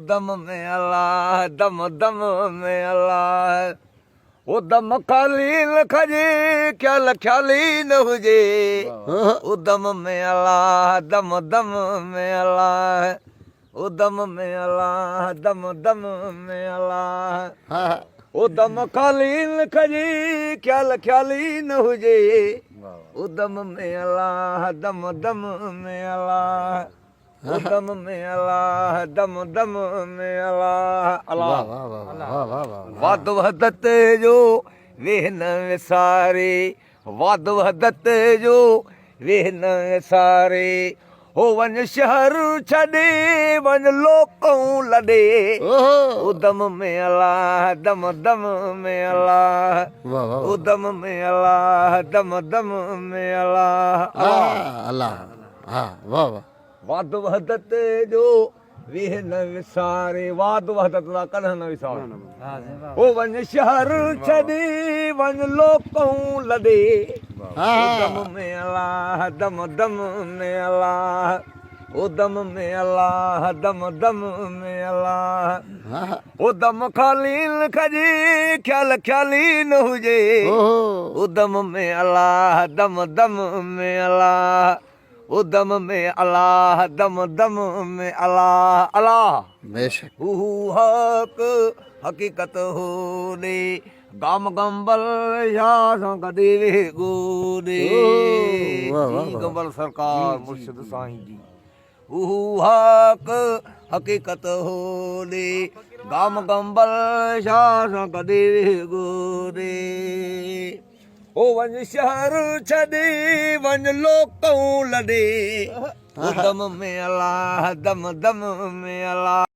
दम में अल्लाह दम दम में अल्लाह ओ दम खाली न खजे ख्याल ख्याली न हुजे ओ दम में अल्लाह दम दम में अल्लाह ओ दम में अल्लाह दम दम में अल्लाह ओ दम खाली न खजे ख्याल ख्याली न हुजे ओ दम में अल्लाह दम दम में अल्लाह ओ दम में अल्लाह दम दम में अल्लाह अल्लाह वद वदत जो वेहन विसारे वद वदत जो वेहन विसारे हो वन शहर छॾे वन लोकूं लॾे ओ दम में अल्लाह दम दम में अल्लाह ओ दम में अल्लाह दम दम में अल्लाह अल्लाह हाँ वाह वाह वाद वहदत जो वेह न विसारे वाद वहदत दा कॾहिं न विसारे ओ वन शहर छॾे वन लोकूं लॾे ओ दम में अल्लाह दम दम में अल्लाह ओ दम में अल्लाह दम दम में अल्लाह ओ दम खाली न खजे ख्याल ख्याली न हुजे ओ दम में अल्लाह दम दम में अल्लाह ओ दम में अल्लाह दम दम में अल्लाह अल्लाह बेशक हक हकीकत हो दे गम गंबल शाह कदे वे गोदे गंबल सरकार मुर्शिद साईं जी हक हकीकत हो दे गम गंबल शाह कदे वे गोदे ओ वन शहर छॾे वन लोकूं लॾे ओ दम में अल्लाह दम दम में अल्लाह